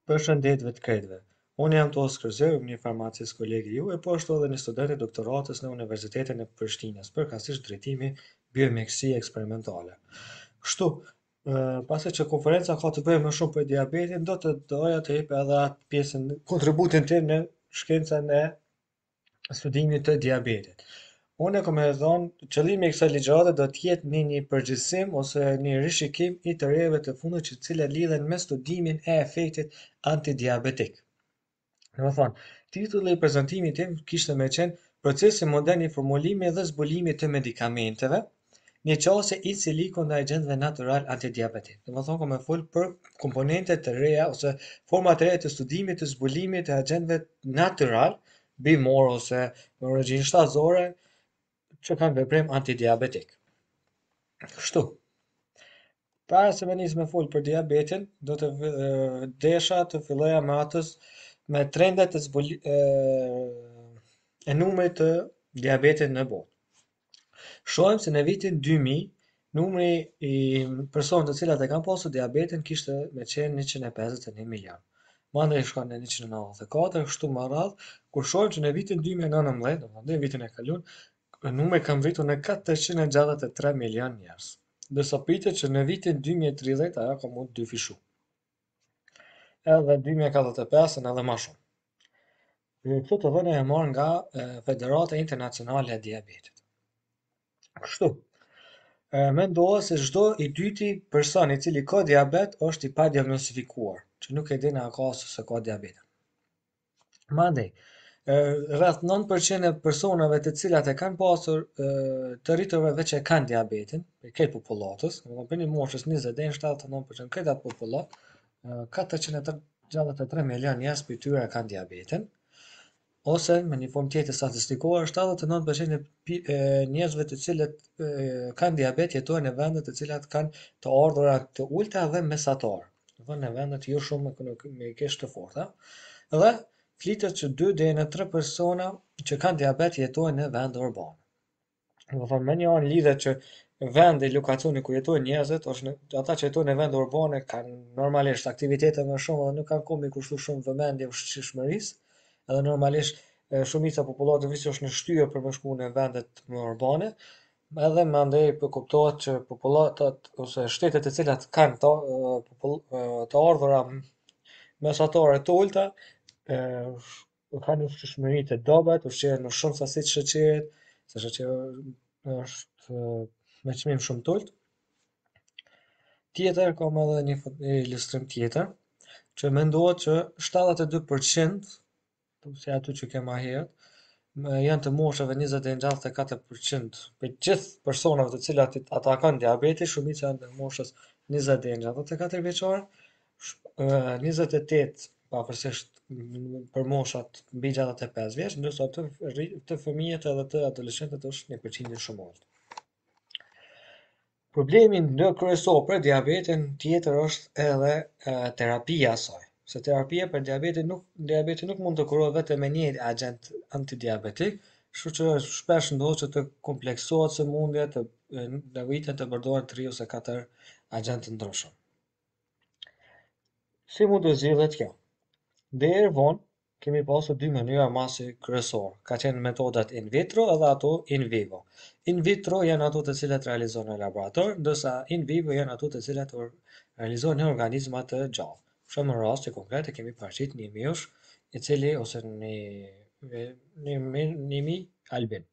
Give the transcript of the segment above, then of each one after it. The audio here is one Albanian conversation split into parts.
Përshëndetje të krejtëve. Unë jam Tos Kërzer, një farmacist kolegi juaj, po ashtu edhe një student i doktoratës në Universitetin e Prishtinës, përkatësisht drejtimi biomjekësi eksperimentale. Kështu, pasi që konferenca ka të bëjë më shumë për diabetin, do të doja të jep edhe atë pjesën kontributin tim në shkencën e studimit të diabetit. Unë e kam e thonë, qëllimi i kësaj ligjërate do të jetë një përgjithësim ose një rishikim i të reve të fundit që cilat lidhen me studimin e efektit antidiabetik. Domethënë, titulli i prezantimit tim kishte me qenë procesi modern i formulimit dhe zbulimit të medikamenteve, një qasje in silico ndaj agjentëve natyral antidiabetik. Domethënë, kam e fol për komponentet të reja ose format të reja të studimit të zbulimit të agjentëve natyral, bimor ose me origjinë shtazore që kanë veprim antidiabetik. Kështu, para se me nis me fol për diabetin, do të desha të filloja me me trendet e numrit të diabetit në botë. Shohim se në vitin 2000, numri i personave të cilat e kanë pasur diabetin kishte me qenë 151 milion. Mandej shkon në 194, kështu më radh, kur shohim që në vitin 2019, domethënë në vitin e kaluar, numri ka ngritur në 463 milion njerëz. Ndërsa pritet që në vitin 2030 ajo ka mund dyfishu. Edhe 2045 edhe më shumë. Këto të dhëna e marr nga Federata Internacionale e Diabetit. Kështu, mendohet se çdo i dyti person i cili ka diabet është i padiagnostifikuar, që nuk e din ka ose se ka diabet. Mandej, rreth 9% e personave të cilat e kanë pasur të rritërve veç e kanë diabetin, për këtë popullatës, për një moshës 20 deri në 79% këtë atë popullat, 463 milion njerëz për tyre e kanë diabetin, ose me një formë tjetër statistikoar, 79% e njerëzve të cilët kanë diabet jetojnë në vende të cilat kanë të ardhura të ulta dhe mesatare, do në vendet jo shumë ekonomikisht të forta, dhe flitet që 2 deri në 3 persona që kanë diabet jetojnë në vende urbane. Do thonë me një anë lidhet që vendi, lokacioni ku jetojnë njerëzit, ata që jetojnë në vende urbane kanë normalisht aktivitete më shumë dhe nuk kanë kohë me kushtu shumë vëmendje ushqishmërisë, edhe normalisht shumica e popullatës është në shtyje për me shku në vendet më urbane, edhe mandej kuptohet që popullatat ose shtetet e cilat kanë të ardhura mesatare të ulta kanë ushqishmëri të dobët, ushqehen me shumë sasi të sheqerit, se sheqeri është me çmim shumë të ulët. Tjetër kam edhe një ilustrim tjetër, që mendohet që 72%, si aty që kema herët, janë të moshave 20 deri në 64% për gjithë personave të cilat ata kanë diabeti, shumica janë të moshës 20 deri në 64 vjeçare, 28 pavarësisht për moshat mbi 65 vjeç, ndërsa të fëmijët edhe të adoleshentët është një përqindje shumë e ulët. Problemi kryesor për diabetin tjetër është edhe terapia e saj, se terapia për diabetin nuk mund të kurohet vetëm me një agjent antidiabetik, kështu që shpesh ndodhet që të kompleksohet sëmundja, të nevojitet të përdoren 3 ose 4 agjentë të ndryshëm. Si mund të zgjidhet kjo? Deri vonë kemi pasur dy mënyra masi kryesore, ka qenë metodat in vitro edhe ato in vivo. In vitro janë ato të cilat realizohen në laborator, ndërsa in vivo janë ato të cilat realizohen në organizma të gjallë. Për shembull, në raste konkrete kemi paraqit një miosh i cili ose një mi albin.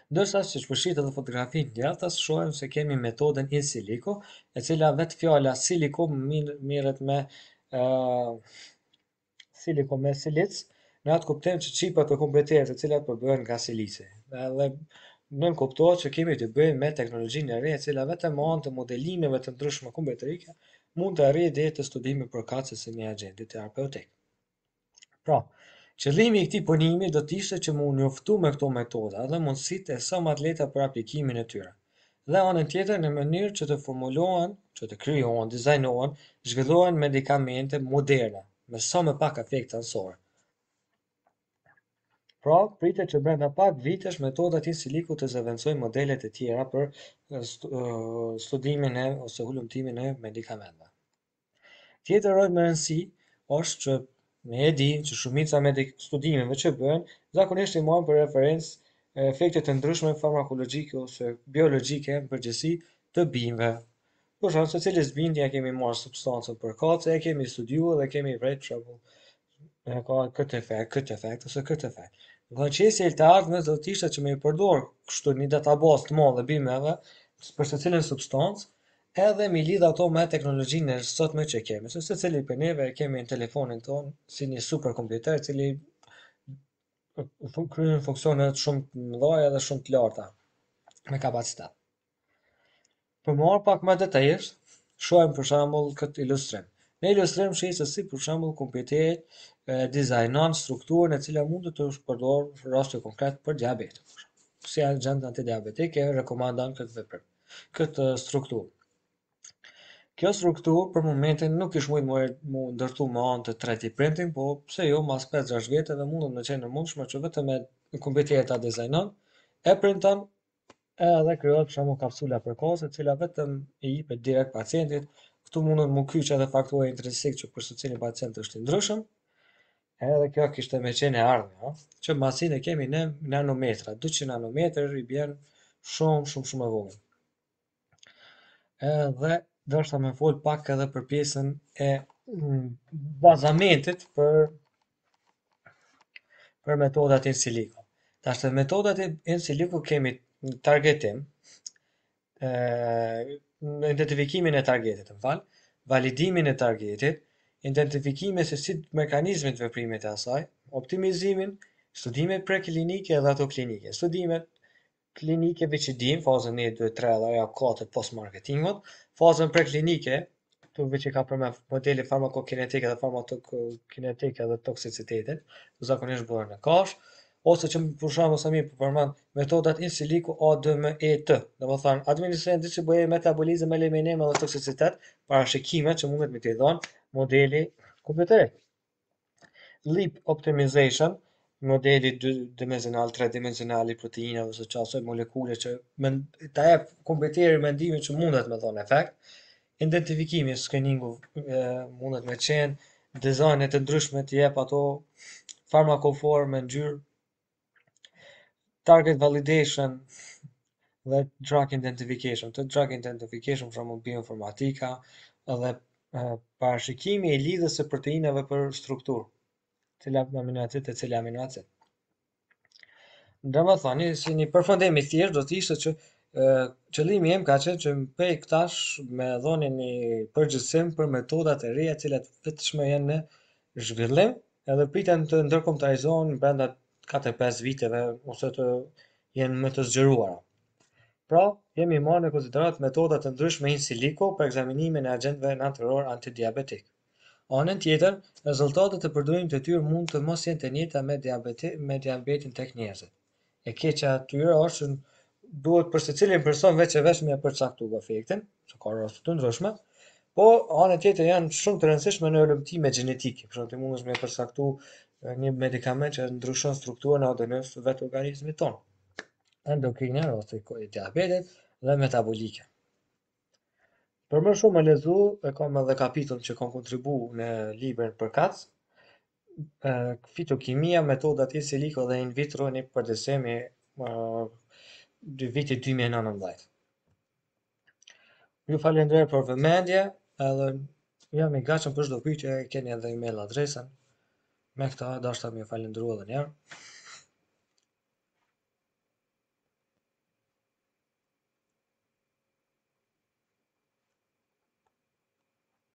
Ndërsa siç përshit edhe fotografinë djathtas, shohim se kemi metodën in silico, e cila vetë fjala silico merret me silico me silic, në atë kuptim që qipat e kompjuterit të cilat përbëhen nga silici. Edhe nën kuptohet që kemi të bëjmë me teknologjinë e re, e cila vetëm me anë të modelimeve të ndryshme kompjuterike mund të arrijë deri te studimi përkatëse së një agjenti terapeutik. Pra, qëllimi i këtij punimi do të ishte që mu njoftu me këto metoda dhe mundësitë e sa më të lehta për aplikimin e tyre. Dhe anën tjetër në mënyrë që të formulohen, që të krijohen, dizajnohen, zhvillohen medikamente moderne me sa më pak efekte anësore. Pra, pritet që brenda pak vitesh metodat in silico të zëvendësojnë modele të tjera për studimin ose hulumtimin e medikamenteve. Tjetër rol me rëndësi është që ne e dimë që shumica studimeve që bëhen zakonisht i marrin për referencë efekte të ndryshme farmakologjike ose biologjike në përgjithësi të bimëve. Për shembull, secilis bind ja kemi marrë substancën përkatëse, e kemi studiuar dhe kemi vënë për shembull ka këtë efekt ose këtë efekt. Dhe qesja e të ardhmes do të ishte që me i përdor kështu një database të madhe bimëve për secilin substancë, edhe mi lidh ato me teknologjinë e sotme që kemi. Se secili për neve e kemi në telefonin ton si një superkompjuter i cili kryen funksione shumë të mëdha dhe shumë të larta me kapacitet. Për më marr pak më detajisht, shohim për shembull këtë ilustrim. Në ilustrim shih se si për shembull kompjuteri dizajnon strukturën e cila mund të është përdorur në raste konkret për diabetin. Si agent antidiabetik e rekomandon këtë veprim, këtë strukturë. Kjo strukturë për momentin nuk ish mujt mu ndërtu me anë të 3D printing, po pse jo mas 5-6 vjeteve mundet me qenë e mundshme që vetëm me kompjuteri ta dizajnon, e printon edhe krijohet për shembull kapsula përkohëse e cila vetëm i jepet direkt pacientit. Ktu mundet mu kyç edhe faktorë intrinsik që për secilin pacient është i ndryshëm, edhe kjo kishte me qenë e ardhmja, që masinë e kemi në nanometra, 200 nanometër i bjen shumë e vogël. Edhe ndoshta më fol pak edhe për pjesën e bazamentit për metodat in silico. Tash metodat in silico kemi targetim, në identifikimin e targetit, validimin e targetit, identifikimin se si mekanizmi të veprimit e asaj, optimizimin, studimet preklinike dhe ato klinike. Studimet klinike veç i dim, fazën 1, 2, 3 dhe ajo 4 post marketingut, fazën preklinike, tu veç i ka përmend modeli farmakokinetike dhe farmakokinetike dhe toksicitetin, zakonisht bëhen në kash, ose që për shembull sa mirë përmend metodat in silico ADMET, domethënë administrim, distribuim, metabolizëm, eliminim dhe toksicitet, parashikimet që mundet me t'i dhënë modeli kompjuterit. Leap optimization, modeli 2-dimensional, 3-dimensional i proteinave ose çfarë molekule që ta jep kompjuteri mendimin që mundet me dhënë efekt. Identifikimi, screeningu mundet me qenë dizajne të ndryshme të jep ato farmakoforë me ngjyrë, target validation dhe drug identification. Të drug identification për shembull bioinformatika edhe parashikimi i lidhjes së proteinave për strukturë, cila aminoacid e cila aminoacid. Domethënë, si një përfundim i thjesht do të ishte që qëllimi im ka qenë që prej këtash me dhënë një përgjithësim për metodat e reja të cilat vetëm janë në zhvillim, edhe priten të ndërkombëtarizohen brenda 4-5 viteve ose të jenë më të zgjeruara. Pra, jemi marrë në konsiderat metoda të ndryshme in silico për ekzaminimin e agentëve natyror antidiabetik. Anën tjetër, rezultatet e përdorimit të tyre mund të mos jenë të njëjta me diabetin tek njerëzit. E keqja atyre është që duhet për secilin person veç e veç me përcaktu efektin, se ka raste të ndryshme, po anët tjetër janë shumë të rëndësishme në rëmtime gjenetike, për shembull ti mundesh me përcaktu një medikament që ndryshon strukturën e ADN-s vetë organizmit ton, endokrine ose i diabetit dhe metabolike. Për më shumë me lezu, e kam edhe kapitull që kam kontribu në librin përkatës, fitokimia, metodat in silico dhe in vitro një përgjithësim i vitit 2019. Ju falenderoj për vëmendje, edhe jam i gatshëm për çdo pyetje, keni edhe email adresën. Me këta dashur më falendëroj edhe një herë.